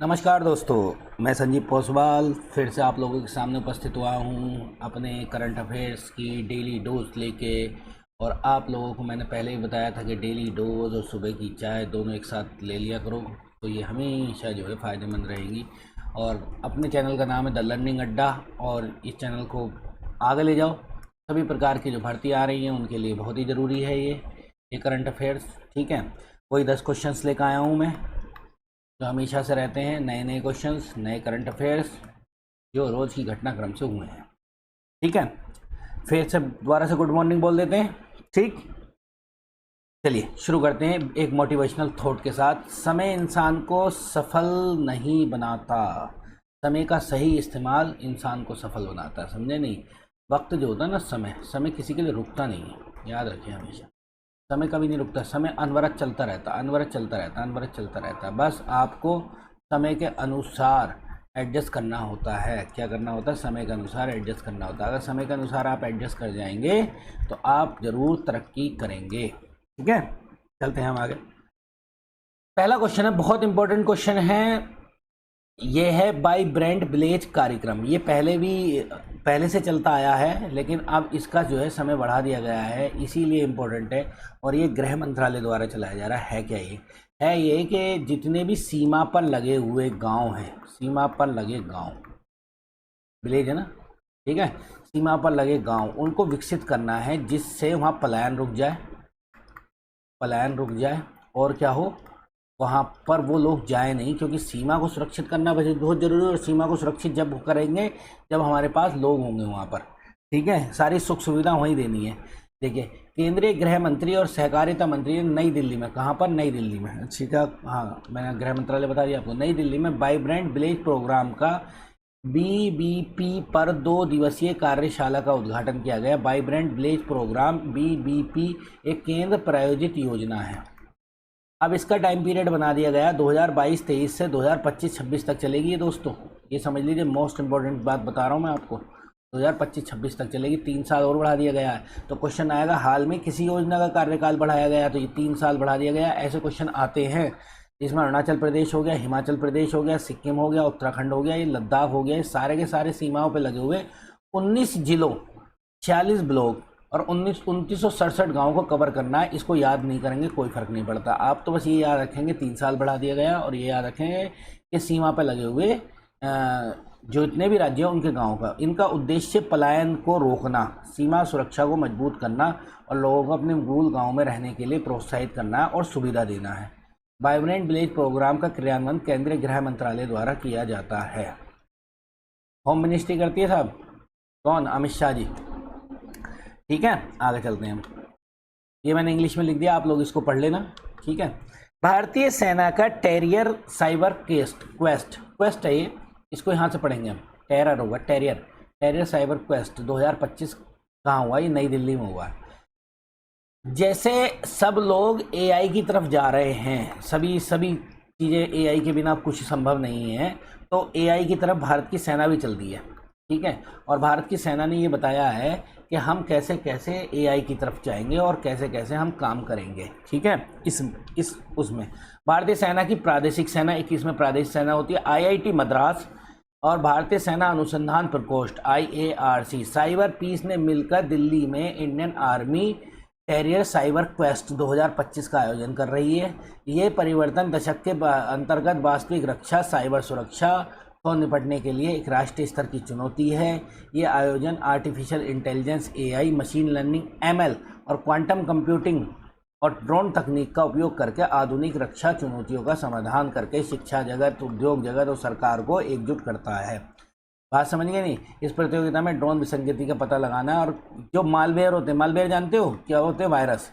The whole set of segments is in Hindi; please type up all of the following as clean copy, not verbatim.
नमस्कार दोस्तों, मैं संजीव पोसवाल फिर से आप लोगों के सामने उपस्थित हुआ हूँ अपने करंट अफेयर्स की डेली डोज लेके। और आप लोगों को मैंने पहले ही बताया था कि डेली डोज और सुबह की चाय दोनों एक साथ ले लिया करो, तो ये हमेशा जो है फ़ायदेमंद रहेगी। और अपने चैनल का नाम है द लर्निंग अड्डा, और इस चैनल को आगे ले जाओ। सभी प्रकार की जो भर्तियाँ आ रही हैं उनके लिए बहुत ही ज़रूरी है ये करंट अफेयर्स। ठीक है, वही 10 क्वेश्चंस लेकर आया हूँ मैं, जो हमेशा से रहते हैं। नए नए क्वेश्चंस, नए करंट अफेयर्स जो रोज़ की घटनाक्रम से हुए हैं। ठीक है, फिर से दोबारा से गुड मॉर्निंग बोल देते हैं। ठीक, चलिए शुरू करते हैं एक मोटिवेशनल थॉट के साथ। समय इंसान को सफल नहीं बनाता, समय का सही इस्तेमाल इंसान को सफल बनाता है। समझे नहीं? वक्त जो होता है ना, समय किसी के लिए रुकता नहीं है, याद रखिए हमेशा। समय कभी नहीं रुकता, समय अनवरत चलता रहता, अनवरत चलता रहता, अनवरत चलता रहता है। बस आपको समय के अनुसार एडजस्ट करना होता है। क्या करना होता है? समय के अनुसार एडजस्ट करना होता है। अगर समय के अनुसार आप एडजस्ट कर जाएंगे तो आप ज़रूर तरक्की करेंगे। ठीक है, चलते हैं हम आगे। पहला क्वेश्चन है, बहुत इंपॉर्टेंट क्वेश्चन है। ये है बाई ब्रेंट ब्लेज कार्यक्रम। ये पहले से चलता आया है, लेकिन अब इसका जो है समय बढ़ा दिया गया है, इसीलिए इम्पोर्टेंट है। और ये गृह मंत्रालय द्वारा चलाया जा रहा है। क्या ये है? ये कि जितने भी सीमा पर लगे हुए गांव हैं, सीमा पर लगे गांव, विलेज है ना, ठीक है, सीमा पर लगे गांव, उनको विकसित करना है जिससे वहाँ पलायन रुक जाए, पलायन रुक जाए। और क्या हो, वहाँ पर वो लोग जाए नहीं, क्योंकि सीमा को सुरक्षित करना बहुत ज़रूरी है। और सीमा को सुरक्षित जब करेंगे जब हमारे पास लोग होंगे वहाँ पर। ठीक है, सारी सुख सुविधा वहीं देनी है। देखिए, केंद्रीय गृह मंत्री और सहकारिता मंत्री ने नई दिल्ली में, कहाँ पर? नई दिल्ली में, ठीक है, हाँ मैंने गृह मंत्रालय बता दिया आपको। नई दिल्ली में वाइब्रेंट विलेज प्रोग्राम का बीबीपी पर 2 दिवसीय कार्यशाला का उद्घाटन किया गया। वाइब्रेंट विलेज प्रोग्राम बीबीपी एक केंद्र प्रायोजित योजना है। अब इसका टाइम पीरियड बना दिया गया 2022-23 से 2025-26 तक चलेगी ये दोस्तों। ये समझ लीजिए, मोस्ट इंपॉर्टेंट बात बता रहा हूँ मैं आपको। 2025-26 तक चलेगी, 3 साल और बढ़ा दिया गया है। तो क्वेश्चन आएगा, हाल में किसी योजना का कार्यकाल बढ़ाया गया तो ये 3 साल बढ़ा दिया गया। ऐसे क्वेश्चन आते हैं जिसमें अरुणाचल प्रदेश हो गया, हिमाचल प्रदेश हो गया, सिक्किम हो गया, उत्तराखंड हो गया, ये लद्दाख हो गया, ये सारे के सारे सीमाओं पर लगे हुए 19 जिलों, 46 ब्लॉक और 2967 गाँव को कवर करना है। इसको याद नहीं करेंगे कोई फ़र्क नहीं पड़ता। आप तो बस ये याद रखेंगे 3 साल बढ़ा दिया गया, और ये याद रखेंगे कि सीमा पर लगे हुए जो इतने भी राज्य हैं उनके गाँव का। इनका उद्देश्य पलायन को रोकना, सीमा सुरक्षा को मजबूत करना और लोगों को अपने मूल गाँव में रहने के लिए प्रोत्साहित करना और सुविधा देना है। वाइब्रेंट विलेज प्रोग्राम का क्रियान्वयन केंद्रीय गृह मंत्रालय द्वारा किया जाता है। होम मिनिस्ट्री करती है साहब, कौन? अमित शाह जी। ठीक है, आगे चलते हैं हम। ये मैंने इंग्लिश में लिख दिया, आप लोग इसको पढ़ लेना। ठीक है, भारतीय सेना का टेरियर साइबर क्वेस्ट है ये, इसको यहाँ से पढ़ेंगे हम। टेरर होगा, टेरियर साइबर क्वेस्ट 2025 कहाँ हुआ? ये नई दिल्ली में हुआ है। जैसे सब लोग एआई की तरफ जा रहे हैं, सभी चीज़ें एआई के बिना कुछ संभव नहीं है, तो एआई की तरफ भारत की सेना भी चल रही है। ठीक है, और भारत की सेना ने ये बताया है कि हम कैसे कैसे एआई की तरफ जाएंगे और कैसे कैसे हम काम करेंगे। ठीक है, इस उसमें भारतीय सेना की प्रादेशिक सेना, एक इसमें प्रादेशिक सेना होती है, आईआईटी मद्रास और भारतीय सेना अनुसंधान प्रकोष्ठ IARC, साइबर पीस ने मिलकर दिल्ली में Indian army terrier cyber quest 2025 का आयोजन कर रही है। ये परिवर्तन दशक के अंतर्गत वास्तविक रक्षा, साइबर सुरक्षा को निपटने के लिए एक राष्ट्रीय स्तर की चुनौती है। ये आयोजन artificial intelligence, AI, machine learning, ML और क्वांटम कंप्यूटिंग और ड्रोन तकनीक का उपयोग करके आधुनिक रक्षा चुनौतियों का समाधान करके शिक्षा जगत, उद्योग जगत और सरकार को एकजुट करता है। बात समझ गए नहीं? इस प्रतियोगिता में ड्रोन विसंगति का पता लगाना और जो मालवेयर होते हैं, मालवेयर जानते हो क्या होते हैं? वायरस,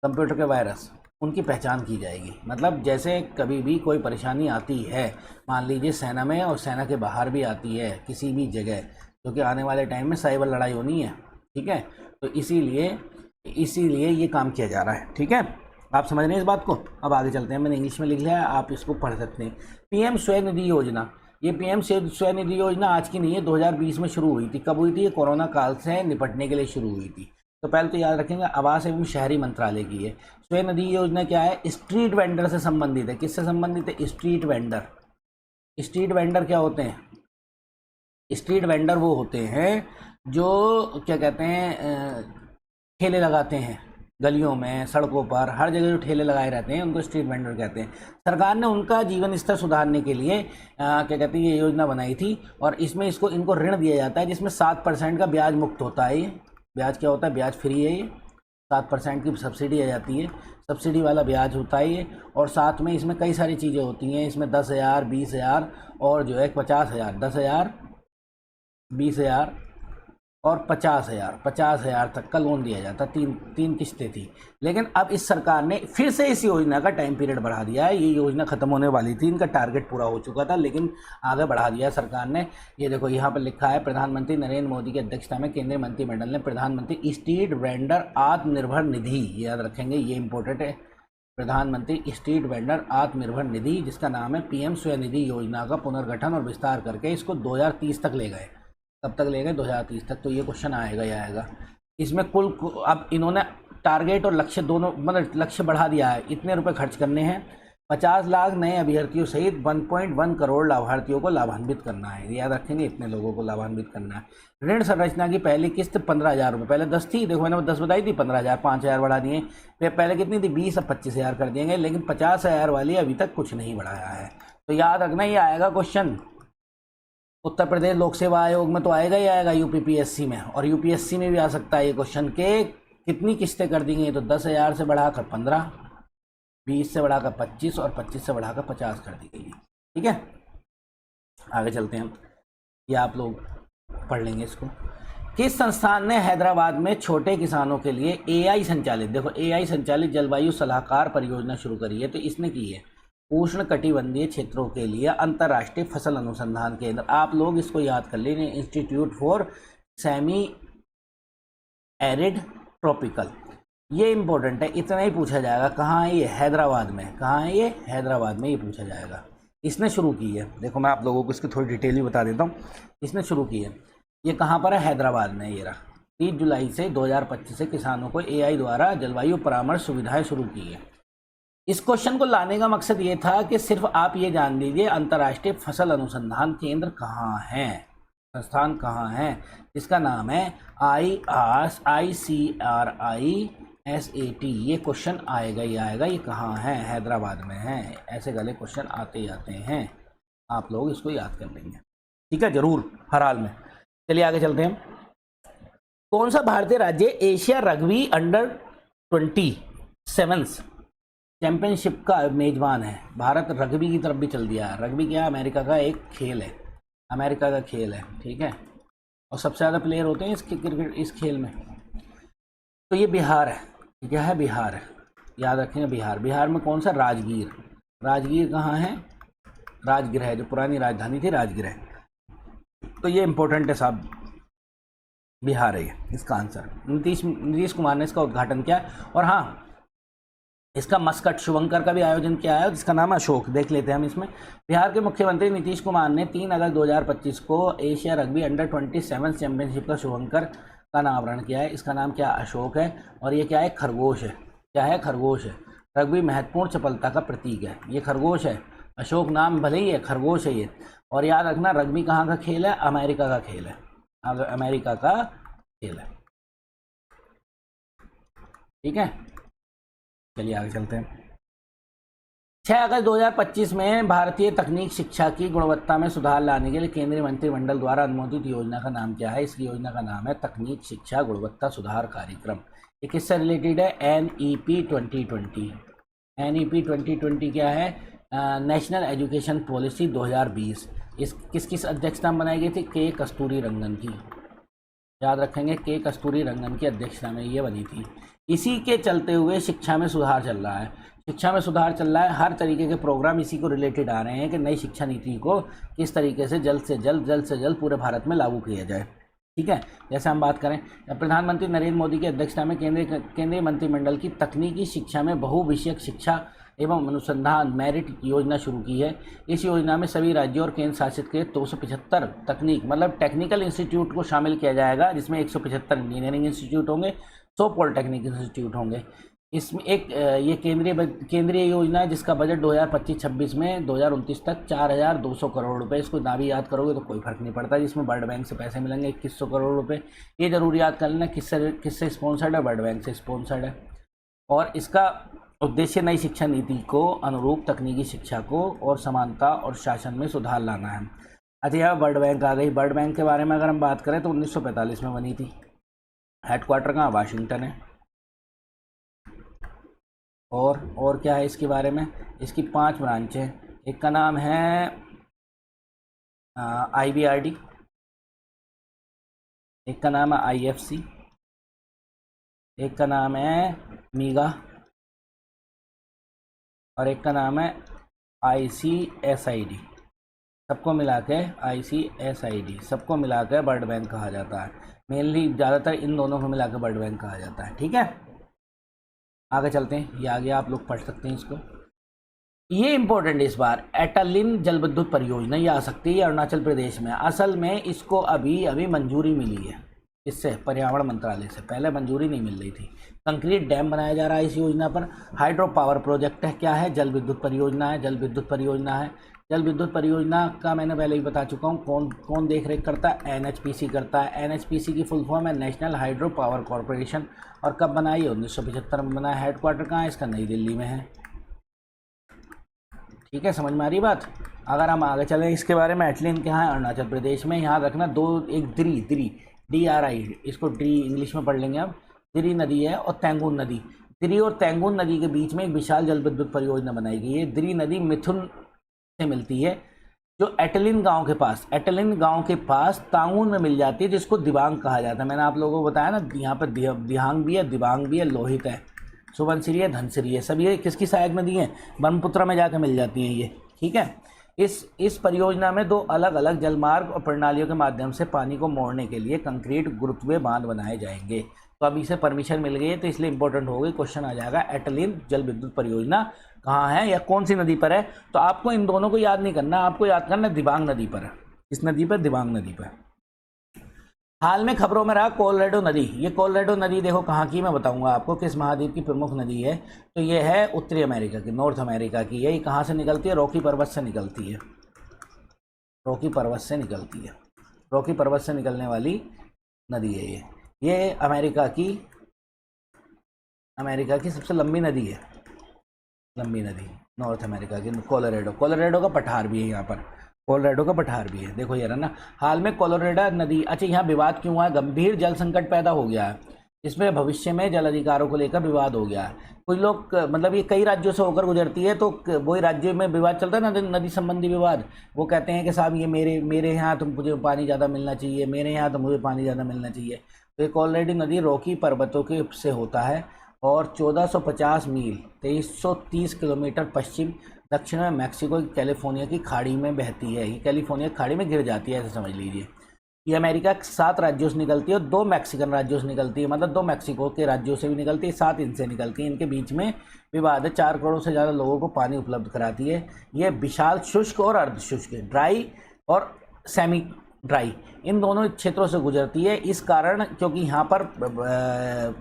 कंप्यूटर के वायरस, उनकी पहचान की जाएगी। मतलब जैसे कभी भी कोई परेशानी आती है, मान लीजिए सेना में और सेना के बाहर भी आती है किसी भी जगह, क्योंकि आने वाले टाइम में साइबर लड़ाई होनी है। ठीक है, तो इसीलिए ये काम किया जा रहा है। ठीक है, आप समझ रहे हैं इस बात को? अब आगे चलते हैं, मैंने इंग्लिश में लिख लिया है, आप इसको पढ़ सकते हैं। PM स्वनिधि योजना, ये PM स्वनिधि योजना आज की नहीं है, 2020 में शुरू हुई थी। कब हुई थी? ये कोरोना काल से निपटने के लिए शुरू हुई थी। तो पहले तो याद रखेंगे आवास एवं शहरी मंत्रालय की है। स्वयं नदी योजना क्या है? स्ट्रीट वेंडर से संबंधित है। किससे संबंधित है? Street vendor. स्ट्रीट वेंडर क्या होते हैं? स्ट्रीट वेंडर वो होते हैं जो क्या कहते हैं, ठेले लगाते हैं गलियों में, सड़कों पर, हर जगह जो ठेले लगाए रहते हैं उनको स्ट्रीट वेंडर कहते हैं। सरकार ने उनका जीवन स्तर सुधारने के लिए क्या कहते हैं ये योजना बनाई थी, और इसमें इनको ऋण दिया जाता है जिसमें 7% का ब्याज मुक्त होता है। ये ब्याज क्या होता है? ब्याज फ्री है ये। 7% की सब्सिडी आ जाती है, सब्सिडी वाला ब्याज होता है ये। और साथ में इसमें कई सारी चीज़ें होती हैं। इसमें 10,000, 20,000 और जो है 50,000, 10,000, 20,000 और 50,000 तक का लोन दिया जाता। तीन किस्तें थी। लेकिन अब इस सरकार ने फिर से इस योजना का टाइम पीरियड बढ़ा दिया है। ये योजना ख़त्म होने वाली थी, इनका टारगेट पूरा हो चुका था, लेकिन आगे बढ़ा दिया सरकार ने। ये देखो यहाँ पर लिखा है, प्रधानमंत्री नरेंद्र मोदी की अध्यक्षता में केंद्रीय मंत्रिमंडल ने प्रधानमंत्री स्ट्रीट वेंडर आत्मनिर्भर निधि, याद रखेंगे ये इंपॉर्टेंट है, प्रधानमंत्री स्ट्रीट वेंडर आत्मनिर्भर निधि, जिसका नाम है पीएम स्वनिधि योजना का पुनर्गठन और विस्तार करके इसको 2030 तक ले गए। कब तक ले गए? 2030 तक। तो ये क्वेश्चन आएगा ही आएगा। इसमें कुल अब इन्होंने टारगेट और लक्ष्य दोनों, मतलब लक्ष्य बढ़ा दिया है। इतने रुपए खर्च करने हैं, 50 लाख नए अभ्यर्थियों सहित 1.1 करोड़ लाभार्थियों को लाभान्वित करना है। याद रखेंगे, इतने लोगों को लाभान्वित करना है। ऋण संरचना की पहली किस्त 15,000 रुपये, पहले 10 थी, देखो मैंने 10 बताई थी, 15,000, 5,000 बढ़ा दिए। फिर पहले कितनी थी? 20, अब 25,000 कर दिएंगे, लेकिन 50,000 वाली अभी तक कुछ नहीं बढ़ाया है। तो याद रखना ये आएगा क्वेश्चन। उत्तर प्रदेश लोक सेवा आयोग में तो आएगा ही आएगा, यूपीपीएससी में, और यूपीएससी में भी आ सकता है ये क्वेश्चन के कितनी किस्तें कर दी गई। तो 10,000 से बढ़ाकर 15, 20 से बढ़ाकर 25 और 25 से बढ़ाकर 50 कर दी गई। ठीक है, आगे चलते हैं। ये आप लोग पढ़ लेंगे इसको। किस संस्थान ने हैदराबाद में छोटे किसानों के लिए एआई संचालित, देखो एआई संचालित जलवायु सलाहकार परियोजना शुरू करी है? तो इसने की है उष्ण कटिबंधीय क्षेत्रों के लिए अंतर्राष्ट्रीय फसल अनुसंधान केंद्र। आप लोग इसको याद कर लीजिए, institute for semi arid tropical. ये इंपॉर्टेंट है, इतना ही पूछा जाएगा। कहाँ है ये? हैदराबाद में। कहाँ है ये? हैदराबाद में। ये पूछा जाएगा। इसने शुरू की है, देखो मैं आप लोगों को इसकी थोड़ी डिटेल ही बता देता हूँ। इसने शुरू की है, ये कहाँ पर है? हैदराबाद में। ये रहा, 30 जुलाई से 2025 से किसानों को एआई द्वारा जलवायु परामर्श सुविधाएं शुरू की है। इस क्वेश्चन को लाने का मकसद ये था कि सिर्फ आप ये जान लीजिए अंतर्राष्ट्रीय फसल अनुसंधान केंद्र कहाँ है, संस्थान कहाँ है, जिसका नाम है ICRISAT। ये क्वेश्चन आएगा ही आएगा। ये कहाँ है? हैदराबाद में है। ऐसे गले क्वेश्चन आते ही आते हैं, आप लोग इसको याद कर लेंगे। ठीक है, जरूर, हर हाल में। चलिए आगे चलते हैं। कौन सा भारतीय राज्य एशिया रग्बी अंडर-27 चैंपियनशिप का मेजबान है? भारत रग्बी की तरफ भी चल दिया है। रग्बी क्या है? अमेरिका का एक खेल है, अमेरिका का खेल है। ठीक है, और सबसे ज़्यादा प्लेयर होते हैं इस खेल में। तो ये बिहार है। क्या है? बिहार है। याद रखेंगे बिहार। बिहार में कौन सा? राजगीर। राजगीर कहाँ है? राजगीर है, जो पुरानी राजधानी थी राजगीर है। तो ये इंपॉर्टेंट है साहब, बिहार है ये इसका आंसर। नीतीश कुमार ने इसका उद्घाटन किया। और हाँ, इसका मस्कट शुभंकर का भी आयोजन किया है, जिसका नाम है अशोक। देख लेते हैं हम इसमें। बिहार के मुख्यमंत्री नीतीश कुमार ने 3 अगस्त 2025 को एशिया रग्बी अंडर-27 चैंपियनशिप का शुभंकर का नामकरण किया है। इसका नाम क्या? अशोक है। और ये क्या है? खरगोश है। क्या है? खरगोश है। रग्बी महत्वपूर्ण चपलता का प्रतीक है। ये खरगोश है। अशोक नाम भले ही है, खरगोश है ये। और याद रखना, रग्बी कहाँ का खेल है? अमेरिका का खेल है। अमेरिका का खेल है। ठीक है, चलिए आगे चलते हैं। 6 अगस्त 2025 में भारतीय तकनीक शिक्षा की गुणवत्ता में सुधार लाने के लिए केंद्रीय मंत्रिमंडल द्वारा अनुमोदित योजना का नाम क्या है? इस योजना का नाम है तकनीक शिक्षा गुणवत्ता सुधार कार्यक्रम। ये किससे रिलेटेड है? NEP 2020। NEP 2020 क्या है? National education policy 2020। इस किस अध्यक्षता में बनाई गई थी? के कस्तूरी रंगन की। याद रखेंगे, के कस्तूरी रंगन की अध्यक्षता में ये बनी थी। इसी के चलते हुए शिक्षा में सुधार चल रहा है। शिक्षा में सुधार चल रहा है, हर तरीके के प्रोग्राम इसी को रिलेटेड आ रहे हैं कि नई शिक्षा नीति को किस तरीके से जल्द से जल्द पूरे भारत में लागू किया जाए। ठीक है, जैसे हम बात करें, प्रधानमंत्री नरेंद्र मोदी की अध्यक्षता में केंद्रीय मंत्रिमंडल की तकनीकी शिक्षा में बहुविषयक शिक्षा एवं अनुसंधान मेरिट योजना शुरू की है। इस योजना में सभी राज्यों और केंद्र शासित के 275 तकनीक मतलब टेक्निकल इंस्टीट्यूट को शामिल किया जाएगा, जिसमें 175 इंजीनियरिंग इंस्टीट्यूट होंगे, 100 पॉलिटेक्निक इंस्टीट्यूट होंगे। इसमें एक ये केंद्रीय योजना है जिसका बजट 2025-26 में 2029 तक 4200 करोड़ रुपए। इसको ना भी याद करोगे तो कोई फर्क नहीं पड़ता, जिसमें वर्ल्ड बैंक से पैसे मिलेंगे 2100 करोड़ रुपए। ये जरूर याद कर लेना किससे स्पॉन्सर्ड है, वर्ल्ड बैंक से स्पॉन्सर्ड है। और इसका उद्देश्य नई शिक्षा नीति को अनुरूप तकनीकी शिक्षा को और समानता और शासन में सुधार लाना है। अच्छा, यहाँ वर्ल्ड बैंक आ गई। वर्ल्ड बैंक के बारे में अगर हम बात करें तो 1945 में बनी थी। हेडक्वार्टर कहाँ, वाशिंगटन है। और क्या है इसके बारे में, इसकी 5 ब्रांच है। एक का नाम है IBRD, एक का नाम है IFC, एक का नाम है मीगा और एक का नाम है ICSID। सबको मिला के ICSID, सबको मिला के वर्ल्ड बैंक कहा जाता है। मेनली ज़्यादातर इन दोनों को मिला के वर्ल्ड बैंक कहा जाता है। ठीक है, आगे चलते हैं। ये आगे आप लोग पढ़ सकते हैं इसको। ये इंपॉर्टेंट इस बार, एटालिन जल विद्युत परियोजना ये आ सकती है अरुणाचल प्रदेश में। असल में इसको अभी मंजूरी मिली है, इससे पर्यावरण मंत्रालय से, पहले मंजूरी नहीं मिल रही थी। कंक्रीट डैम बनाया जा रहा है इस योजना पर। हाइड्रो पावर प्रोजेक्ट है, क्या है, जल विद्युत परियोजना है। जल विद्युत परियोजना है। जल विद्युत परियोजना का मैंने पहले ही बता चुका हूँ कौन कौन देख रेख करता है, NHPC करता है। NHPC की फुल फॉर्म है नेशनल हाइड्रो पावर कॉरपोरेशन। और कब बनाई है, 1975 में बनाया। हेडक्वार्टर कहाँ है इसका, नई दिल्ली में है। ठीक है, समझ में आ रही बात। अगर हम आगे चलें इसके बारे में, एटलिन कहाँ है, अरुणाचल प्रदेश में। यहाँ रखना एक द्री DRI, इसको डी इंग्लिश में पढ़ लेंगे अब। द्री नदी है और तेंगुन नदी, द्री और तेंगुन नदी के बीच में एक विशाल जल विद्युत परियोजना बनाई गई है। द्री नदी मिथुन से मिलती है जो एटलिन गांव के पास तांगुन में मिल जाती है, जिसको दिबांग कहा जाता है। मैंने आप लोगों को बताया ना, यहाँ पर दिहांग भी है, दिबांग भी है, लोहित है, सुबनसिरी है, धनसिरी है। सब ये किसकी सहायक नदी है, ब्रह्मपुत्र में जाकर मिल जाती हैं ये। ठीक है, इस परियोजना में 2 अलग अलग जलमार्ग और प्रणालियों के माध्यम से पानी को मोड़ने के लिए कंक्रीट गुरुत्वीय बांध बनाए जाएंगे। तो अभी से परमिशन मिल गई है, तो इसलिए इंपॉर्टेंट हो गई। क्वेश्चन आ जाएगा एटलिन जल विद्युत परियोजना कहाँ है या कौन सी नदी पर है। तो आपको इन दोनों को याद नहीं करना, आपको याद करना दिबांग नदी पर। इस नदी पर, दिबांग नदी पर। हाल में खबरों में रहा कोलोराडो नदी। ये कोलोराडो नदी देखो कहाँ की, मैं बताऊंगा आपको किस महाद्वीप की प्रमुख नदी है। तो ये है उत्तरी अमेरिका की, नॉर्थ अमेरिका की। ये कहाँ से निकलती है, रॉकी पर्वत से निकलती है। रॉकी पर्वत से निकलती है, रॉकी पर्वत से निकलने वाली नदी है ये अमेरिका की सबसे लंबी नदी है, लंबी नदी नॉर्थ अमेरिका की। कोलोराडो का पठार भी है यहाँ पर, कोलोराडो का पठार भी है। देखो ये रहा ना, हाल में कोलोराडो नदी। अच्छा, यहाँ विवाद क्यों है, गंभीर जल संकट पैदा हो गया है। इसमें भविष्य में जल अधिकारों को लेकर विवाद हो गया है। कुछ लोग, मतलब ये कई राज्यों से होकर गुजरती है, तो वही राज्यों में विवाद चलता है ना, नदी संबंधी विवाद। वो कहते हैं कि साहब ये मेरे यहाँ तो मुझे पानी ज़्यादा मिलना चाहिए, मेरे यहाँ तो मुझे पानी ज़्यादा मिलना चाहिए। तो एक ऑलरेडी नदी रॉकी पर्वतों के से होता है और 1450 मील 2330 किलोमीटर पश्चिम दक्षिण में मैक्सिको की कैलिफोर्निया की खाड़ी में बहती है। ये कैलिफोर्निया की खाड़ी में गिर जाती है, ऐसे समझ लीजिए। ये अमेरिका के 7 राज्यों से निकलती है और 2 मैक्सिकन राज्यों से निकलती है, मतलब 2 मैक्सिको के राज्यों से भी निकलती है, 7 इनसे निकलती है। इनके बीच में विवाद है। 4 करोड़ से ज़्यादा लोगों को पानी उपलब्ध कराती है। ये विशाल शुष्क और अर्ध शुष्क, ड्राई और सेमी ड्राई, इन दोनों क्षेत्रों से गुजरती है। इस कारण, क्योंकि यहाँ पर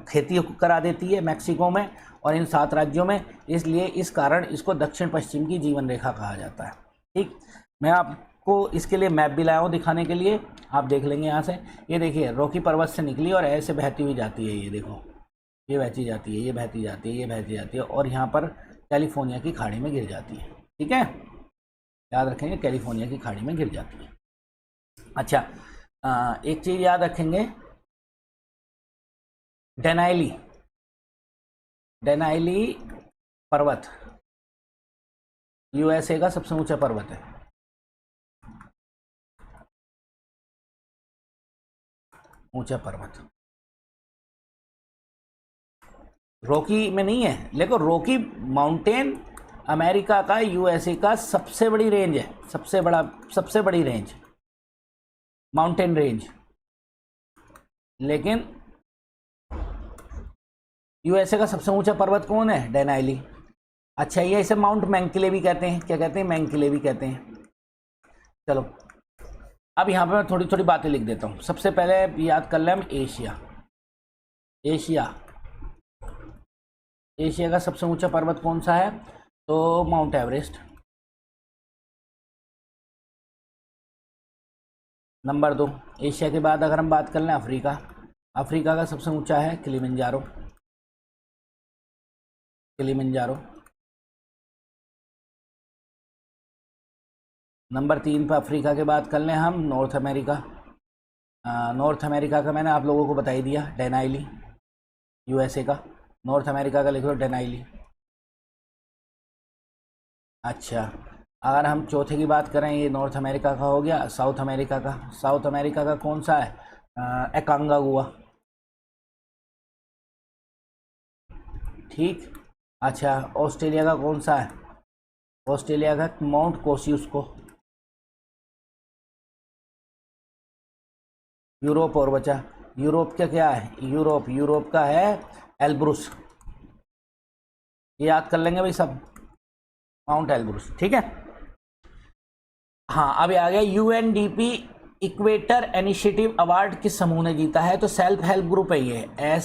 खेती करा देती है मैक्सिको में और इन 7 राज्यों में, इसलिए इस कारण इसको दक्षिण पश्चिम की जीवन रेखा कहा जाता है। ठीक, मैं आपको इसके लिए मैप भी लाया हूँ दिखाने के लिए, आप देख लेंगे यहाँ से। ये देखिए, रॉकी पर्वत से निकली और ऐसे बहती हुई जाती है। ये देखो, ये बहती जाती है, ये बहती जाती है, ये बहती जाती है और यहाँ पर कैलिफोर्निया की खाड़ी में गिर जाती है। ठीक है, याद रखेंगे, कैलिफोर्निया की खाड़ी में गिर जाती है। अच्छा, एक चीज़ याद रखेंगे, डेनाइली पर्वत USA का सबसे ऊंचा पर्वत है। ऊंचा पर्वत रॉकी में नहीं है, लेकिन रॉकी माउंटेन अमेरिका का, USA का सबसे बड़ी रेंज है, सबसे बड़ी रेंज, माउंटेन रेंज। लेकिन USA का सबसे ऊंचा पर्वत कौन है, डेनाइली। अच्छा, ये इसे माउंट मैंकिले भी कहते हैं। क्या कहते हैं, मैंकिले भी कहते हैं। चलो, अब यहाँ पे मैं थोड़ी थोड़ी बातें लिख देता हूँ। सबसे पहले याद कर लें हम एशिया। एशिया का सबसे ऊंचा पर्वत कौन सा है? तो माउंट एवरेस्ट। नंबर 2, एशिया के बाद अगर हम बात कर लें अफ्रीका, अफ्रीका का सबसे ऊंचा है किलिमंजारो। किलिमंजारो। नंबर 3 पर अफ्रीका के बात कर लें हम नॉर्थ अमेरिका। नॉर्थ अमेरिका का मैंने आप लोगों को बता ही दिया, डेनाइली। यूएसए का नॉर्थ अमेरिका का लिख लो डेनाइली। अच्छा, अगर हम चौथे की बात करें, ये नॉर्थ अमेरिका का हो गया। साउथ अमेरिका का, साउथ अमेरिका का कौन सा है? एकांगागुआ। ठीक। अच्छा, ऑस्ट्रेलिया का कौन सा है? ऑस्ट्रेलिया का माउंट कोसियुस्को। यूरोप और बचा, यूरोप का क्या है? यूरोप का है एल्ब्रुस। ये याद कर लेंगे भाई सब, माउंट एल्ब्रुस। ठीक है। हाँ, अभी आ गया यूएनडीपी इक्वेटर इनिशिएटिव अवार्ड किस समूह ने जीता है? तो सेल्फ हेल्प ग्रुप है ये,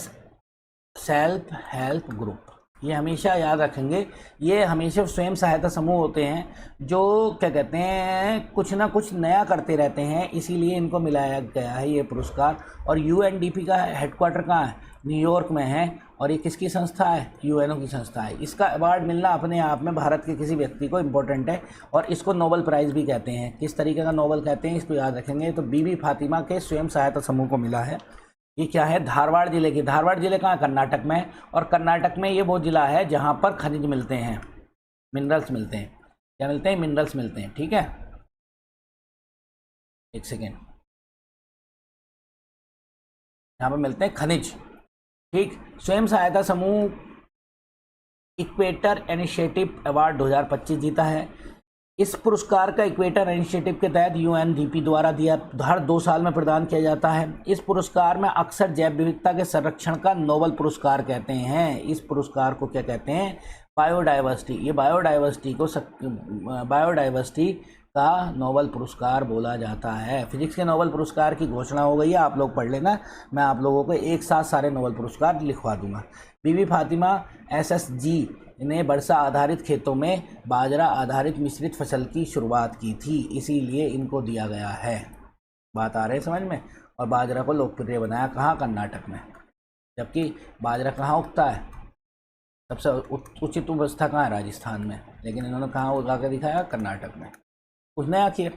सेल्फ हेल्प ग्रुप। ये हमेशा याद रखेंगे, ये हमेशा स्वयं सहायता समूह होते हैं जो क्या कहते हैं, कुछ ना कुछ नया करते रहते हैं, इसीलिए इनको मिलाया गया है ये पुरस्कार। और यूएनडीपी का हेडक्वार्टर कहाँ है? न्यूयॉर्क में है। और ये किसकी संस्था है? यूएनओ की संस्था है। इसका अवार्ड मिलना अपने आप में भारत के किसी व्यक्ति को इम्पोर्टेंट है, और इसको नोबेल प्राइज़ भी कहते हैं। किस तरीके का नोबेल कहते हैं इसको याद रखेंगे। तो बीबी फातिमा के स्वयं सहायता समूह को मिला है। ये क्या है? धारवाड़ जिले की। धारवाड़ जिले कहाँ? कर्नाटक में। और कर्नाटक में ये वो जिला है जहाँ पर खनिज मिलते हैं, मिनरल्स मिलते हैं। क्या मिलते हैं? मिनरल्स मिलते हैं। ठीक है, एक सेकेंड, यहाँ पर मिलते हैं खनिज। ठीक। स्वयं सहायता समूह इक्वेटर इनिशिएटिव अवार्ड 2025 जीता है। इस पुरस्कार का इक्वेटर इनिशिएटिव के तहत यूएनडीपी द्वारा दिया हर 2 साल में प्रदान किया जाता है। इस पुरस्कार में अक्सर जैव विविधता के संरक्षण का नोबेल पुरस्कार कहते हैं। इस पुरस्कार को क्या कहते हैं? बायोडाइवर्सिटी। ये बायोडाइवर्सिटी का नोबेल पुरस्कार बोला जाता है। फिजिक्स के नोबेल पुरस्कार की घोषणा हो गई है, आप लोग पढ़ लेना। मैं आप लोगों को एक साथ सारे नोबेल पुरस्कार लिखवा दूंगा। बीबी फातिमा एसएसजी ने वर्षा आधारित खेतों में बाजरा आधारित मिश्रित फसल की शुरुआत की थी, इसीलिए इनको दिया गया है। बात आ रही है समझ में? और बाजरा को लोकप्रिय बनाया कहाँ? कर्नाटक में। जबकि बाजरा कहाँ उगता है? सबसे उचित अवस्था कहाँ है? राजस्थान में। लेकिन इन्होंने कहाँ उगा के दिखाया? कर्नाटक में। कुछ नया किए।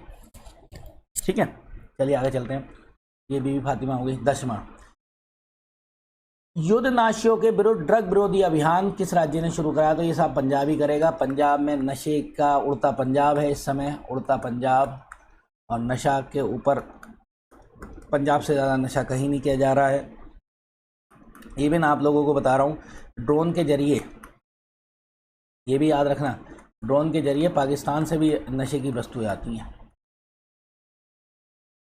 ठीक है, चलिए आगे चलते हैं। ये बीबी फातिमा हो गई। 10वां, युद्ध नाशियों के विरुद्ध ड्रग विरोधी अभियान किस राज्य ने शुरू कराया? तो ये सब पंजाब ही करेगा। पंजाब में नशे का उड़ता पंजाब है इस समय, उड़ता पंजाब। और नशा के ऊपर पंजाब से ज़्यादा नशा कहीं नहीं किया जा रहा है। इवन आप लोगों को बता रहा हूँ, ड्रोन के जरिए, ये भी याद रखना, ड्रोन के जरिए पाकिस्तान से भी नशे की वस्तुएं आती हैं।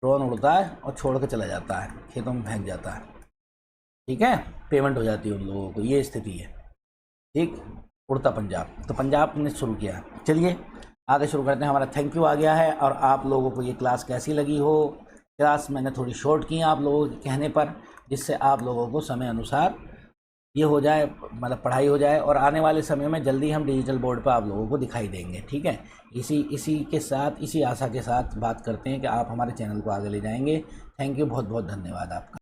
ड्रोन उड़ता है और छोड़ के चला जाता है, खेतों में फेंक जाता है। ठीक है, पेमेंट हो जाती है उन लोगों को, ये स्थिति है। ठीक, उड़ता पंजाब। तो पंजाब ने शुरू किया। चलिए आगे शुरू करते हैं। हमारा थैंक यू आ गया है। और आप लोगों को ये क्लास कैसी लगी हो? क्लास मैंने थोड़ी शॉर्ट की आप लोगों के कहने पर, जिससे आप लोगों को समय अनुसार ये हो जाए, मतलब पढ़ाई हो जाए। और आने वाले समय में जल्दी हम डिजिटल बोर्ड पर आप लोगों को दिखाई देंगे। ठीक है, इसी के साथ, इसी आशा के साथ बात करते हैं कि आप हमारे चैनल को आगे ले जाएंगे। थैंक यू, बहुत बहुत धन्यवाद आपका।